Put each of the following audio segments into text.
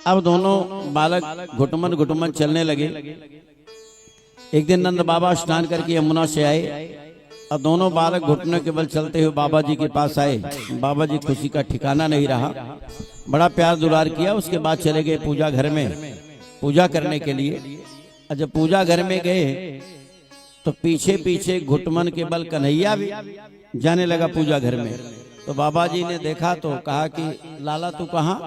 अब दोनों बालक घुटमन घुटमन चलने लगे। एक दिन नंद बाबा स्नान करके यमुना से आए और दोनों बालक घुटने के बल चलते हुए बाबा जी के पास आए। बाबा जी खुशी का ठिकाना नहीं रहा, बड़ा प्यार दुलार किया। उसके बाद चले गए पूजा घर में पूजा करने के लिए। और जब पूजा घर में गए तो पीछे पीछे घुटमन के बल कन्हैया भी जाने लगा पूजा घर में। तो बाबा जी ने देखा तो कहा कि लाला तू कहाँ?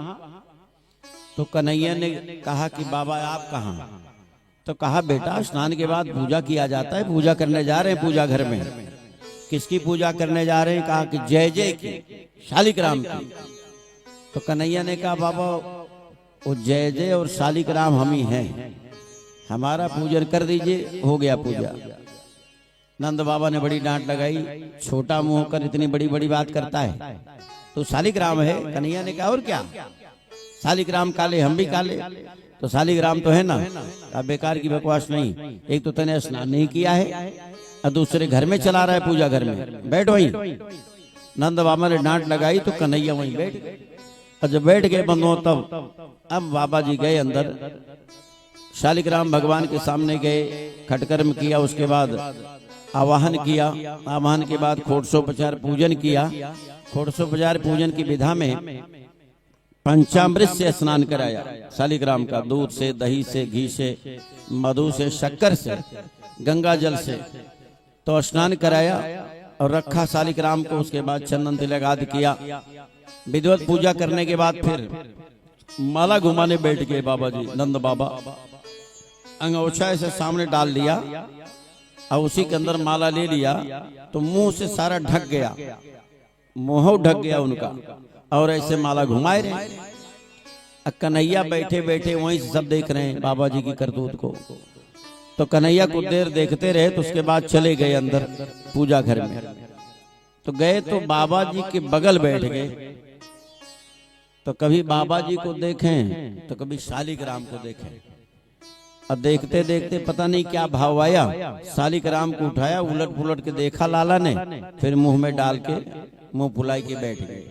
तो कन्हैया ने कहा कि बाबा आप कहाँ? तो कहा बेटा स्नान के बाद पूजा किया जाता है, पूजा करने जा रहे हैं पूजा घर में। किसकी पूजा करने जा रहे हैं? कहा कि जय जय की, शालिग्राम की। तो कन्हैया ने कहा बाबा वो जय जय और शालिग्राम हम ही हैं, हमारा पूजन कर दीजिए, हो गया पूजा। नंद बाबा ने बड़ी डांट लगाई, छोटा मुंह कर इतनी बड़ी बड़ी बात करता है, तो शालिग्राम है। कन्हैया ने कहा और क्या, शालिग्राम काले हम भी काले, तो शालिग्राम तो है ना। अब बेकार की बकवास नहीं, एक तो तूने स्नान नहीं किया है और दूसरे घर में चला रहा है पूजा घर में, बैठ वहीं। नंद बाबा ने डांट लगाई तो कन्हैया वहीं बैठ गए। और जब बैठ गए बंधुओं तब अब बाबा जी गए अंदर, शालिग्राम भगवान के सामने गए, खटकर्म किया, उसके बाद आवाहन किया। आवाहन के बाद खोटसोपचार पूजन किया। खोटसोपचार पूजन की विधा में पंचामृत से स्नान कराया, शालिग्राम का, दूध से, दही से, घी से, मधु से, शक्कर से, गंगा जल से, तो स्नान कराया और रखा शालिग्राम को। उसके बाद चंदन तिलक आदि किया। विधिवत पूजा करने के बाद फिर माला घुमाने बैठ गए बाबा जी। नंद बाबा अंगोछा ऐसे सामने डाल लिया और उसी के अंदर माला ले लिया, तो मुंह से सारा ढक गया, मुंह ढक गया उनका, और ऐसे माला घुमाए रहे। कन्हैया बैठे बैठे वहीं से सब देख रहे हैं बाबा जी की करतूत को। तो कन्हैया कुछ देर देखते रहे, तो उसके बाद चले गए अंदर पूजा घर में। तो गए तो बाबा जी के बगल बैठ गए। तो कभी बाबा जी को देखें तो कभी शालिग्राम को देखें, और देखते देखते पता नहीं क्या भाव आया, शालिग्राम को उठाया, उलट पुलट के देखा लाला ने, फिर मुंह में डाल के मुंह फुलाई के बैठ गए।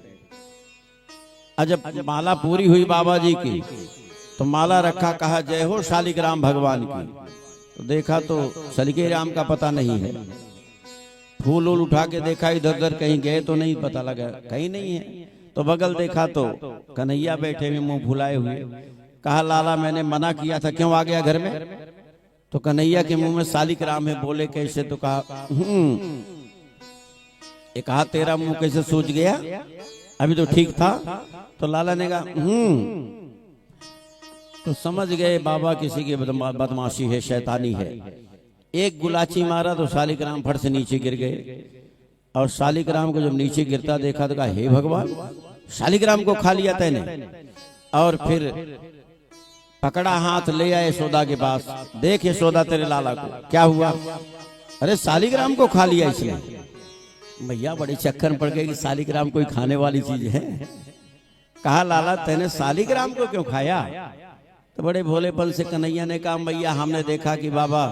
जब माला पूरी हुई बाबा जी की तो माला रखा, कहा जय हो शालिग्राम भगवान की। तो देखा तो शालिग्राम का पता नहीं है। फूल उल उठा के देखा, इधर उधर कहीं गए तो नहीं, पता लगा कहीं नहीं है। तो बगल देखा तो कन्हैया बैठे हुए मुंह फुलाए हुए। कहा लाला मैंने मना किया था, क्यों आ गया घर में? तो कन्हैया के मुंह में शालिग्राम है, बोले कैसे? तो कहा ये कहा तेरा मुंह कैसे सूझ गया, अभी तो ठीक था। तो लाला ने कहा तो समझ गए बाबा किसी की बदमाशी है, शैतानी है। एक गुलाची मारा तो शालिग्राम फट से नीचे गिर गए। और शालिग्राम को जब नीचे गिरता देखा तो कहा हे भगवान, शालिग्राम को खा लिया तैने। और फिर पकड़ा हाथ ले आए यशोदा के पास, देख यशोदा तेरे लाला को क्या हुआ? अरे शालिग्राम को खा लिया इसने। भैया बड़े चक्कर में पड़ गए कि शालिग्राम कोई खाने वाली चीज है। कहा लाला तेने शालिग्राम को क्यों खाया? तो बड़े भोलेपन से कन्हैया ने कहा भैया हमने देखा कि बाबा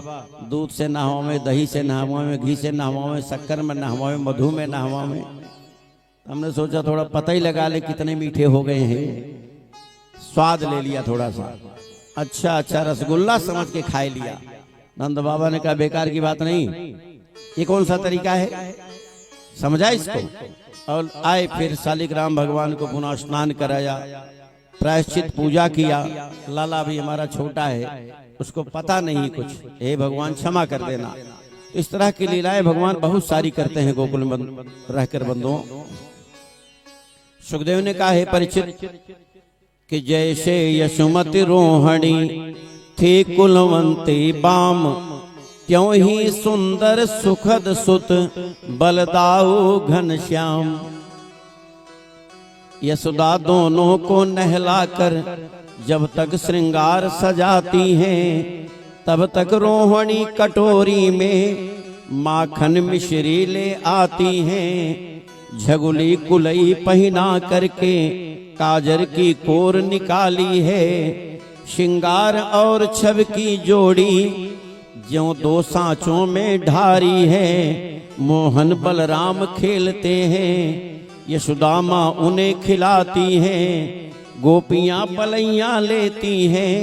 दूध से नहवावे, दही से नहवावे, घी से नहवावे, शक्कर में नहवावे, मधु में नहवावे। हमने सोचा थोड़ा पता ही लगा ले कितने मीठे हो गए हैं, स्वाद ले लिया थोड़ा सा। अच्छा रसगुल्ला समझ के खा लिया। नंद बाबा ने कहा बेकार की बात नहीं, ये कौन सा तरीका है, समझा इसको। और आए फिर शालिग्राम भगवान को पुनः स्नान कराया, प्रायश्चित पूजा किया। लाला भी हमारा छोटा है, उसको पता नहीं कुछ, हे भगवान क्षमा कर देना। इस तरह की लीलाएं भगवान बहुत सारी करते हैं गोकुल में रहकर बंधुओं। सुखदेव ने कहा है परीक्षित कि जैसे यशोमति रोहिणी थी कुलवंती बाम, क्यों ही सुंदर सुखद सुत बलदाऊ घनश्याम। यशोदा दोनों को नहलाकर जब तक श्रृंगार सजाती हैं, तब तक रोहिणी कटोरी में माखन मिश्री ले आती हैं। झगुली कुलई पहना करके काजर की कोर निकाली है। श्रृंगार और छब की जोड़ी ज्यों दो सांचों में ढारी है। मोहन बलराम खेलते हैं, यशोदा माँ उन्हें खिलाती हैं। गोपियां पलैया लेती हैं,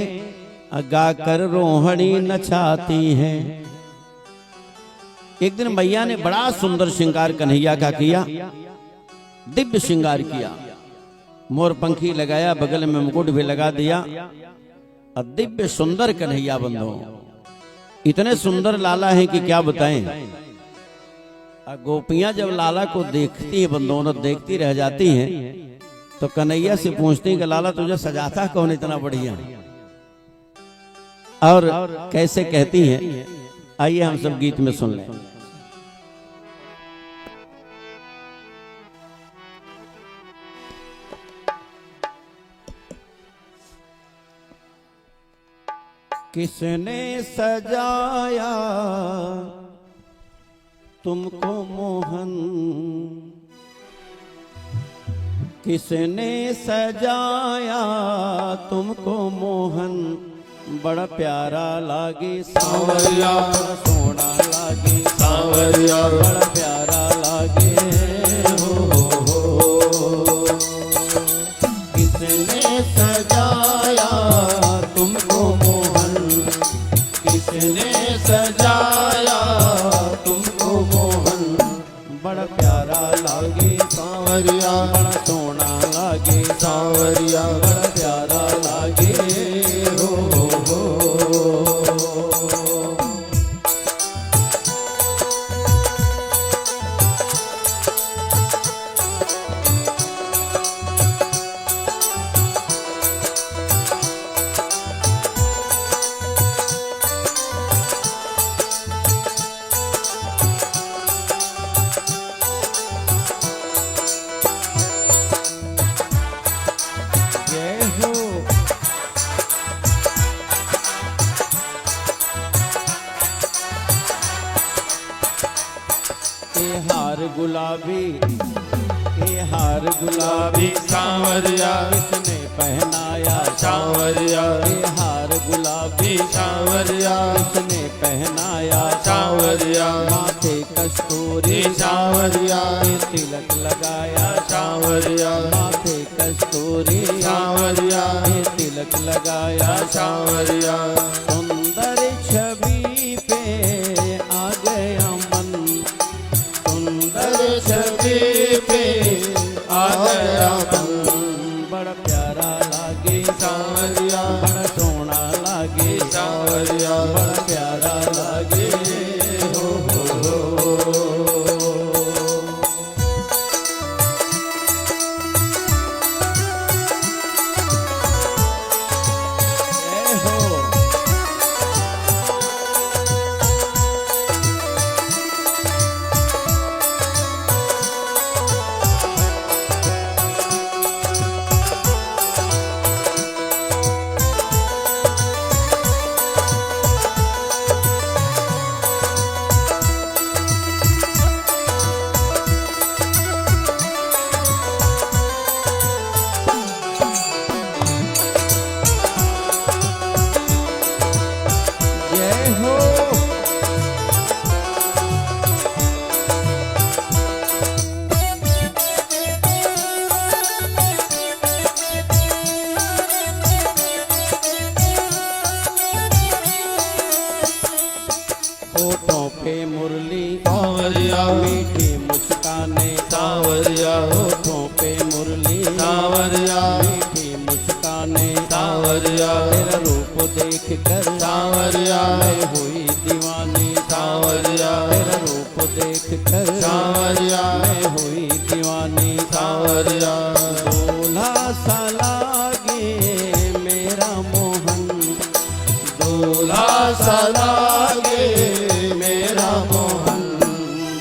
गाकर रोहड़ी नचाती हैं। एक दिन मैया ने बड़ा सुंदर श्रृंगार कन्हैया का किया, दिव्य श्रृंगार किया, मोर पंखी लगाया, बगल में मुकुट भी लगा दिया, और दिव्य सुंदर कन्हैया बंधो। इतने सुंदर लाला हैं कि क्या बताएं। गोपियां जब लाला को देखती है बंधो, देखती रह जाती हैं, तो कन्हैया से पूछती हैं कि लाला तुझे सजाता कौन इतना बढ़िया, और कैसे कहती हैं, आइए हम सब गीत में सुन लें। किसने सजाया तुमको मोहन, किसने सजाया तुमको मोहन, बड़ा प्यारा लागे सांवरिया, सोना लागे सांवरिया, बड़ा प्यारा लागे हो। किसने सजाया तुमको मोहन, किसने सजाया तुमको मोहन, बड़ा प्यारा लागे सांवरिया, बड़ा सोना लागे सांवरिया, बड़ा प्यारा लागे हो। गुलाबी ये हार गुलाबी सांवरिया, किसने पहनाया सांवरिया, ये हार गुलाबी सांवरिया, किसने पहनाया सांवरिया, माथे कस्तूरी सांवरिया, तिलक लगाया सांवरिया, माथे कस्तूरी सांवरिया, तिलक लगाया सांवरिया, सुंदर छवि पे आ गया मन, सुंदर छवि पे आ गया मन, बड़ा प्यारा लागे सांवरिया, बड़ा सोना लागे सांवरिया, बड़ा प्यारा लागे हो। होठों पे मुरली सांवरिया, मीठी मुस्काने सांवरिया, होठों पे मुरली सांवरिया, मीठी मुस्काने सांवरिया, तेरा रूप देख कर सांवरिया मैं हुई दीवानी सांवरिया, तेरा रूप देख कर सांवरिया मैं हुई दीवानी सांवरिया, दूल्हा सा लागे मेरा मोहन, दूल्हा सा लागे मेरा मोहन,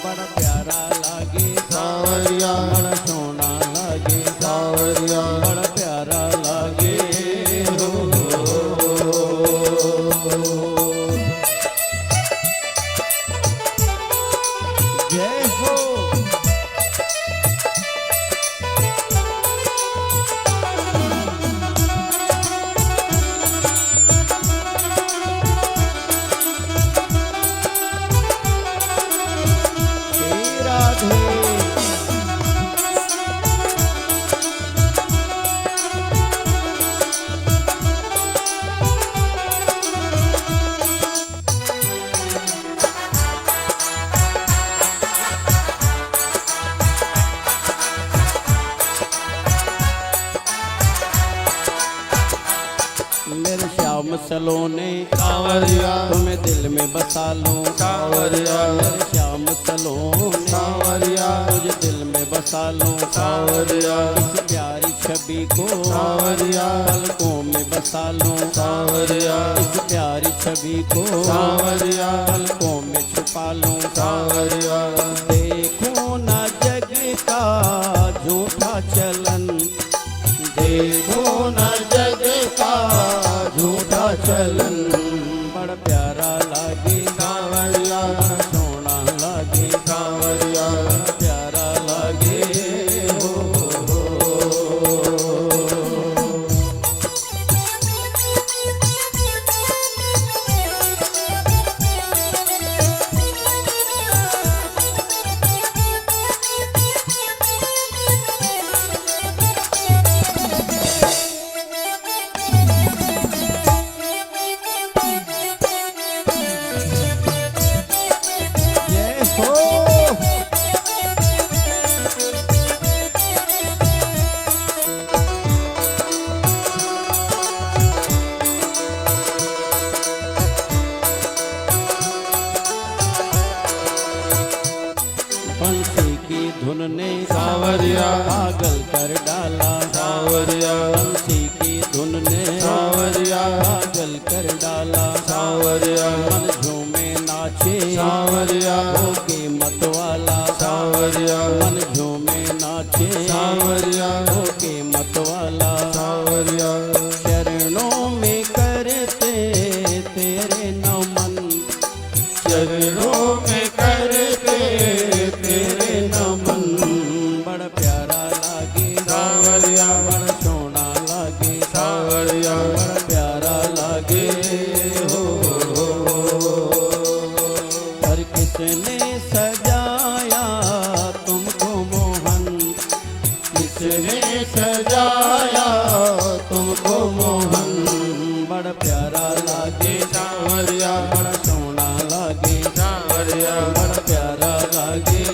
बड़ा प्यारा लागे सांवरिया, बड़ा सोना लागे सांवरिया, बड़ा प्यारा लागे हो। श्याम सलोने सांवरिया तुम्हें दिल में बसा लूं सांवरिया मेरे श्याम सलोने सांवरिया तुझे दिल में बसा लूं सांवरिया इस प्यारी छवि को सांवरिया पलकों में बसा लूं सांवरिया इस प्यारी छवि को सांवरिया पलकों में छुपा लूं सांवरिया देखो ना जग का झूठा चलन देखो न जग का झूठा चलन बड़ा प्यारा लागे सांवरिया बड़ा सोना लागे सांवरिया बड़ा प्यारा लागे जय हो बंसी की धुन ने सांवरिया पागल कर डाला सांवरिया बंसी की धुन ने सांवरिया पागल कर डाला सांवरिया मन झूमे नाचे सांवरिया होके मतवाला सांवरिया मन झूमे नाचे सांवरिया होके मतवाला सांवरिया चरणों में करते तेरे नमन चरणों में करते तेरे नमन बड़ा प्यारा लागे सांवरिया बड़ा सोना लागे सांवरिया बड़ा प्यारा लागे हो पर किसने सजाया तुमको मोहन किसने सजाया तुमको मोहन बड़ा प्यारा लागे सांवरिया बड़ा सोना लागे सांवरिया बड़ा प्यारा लागे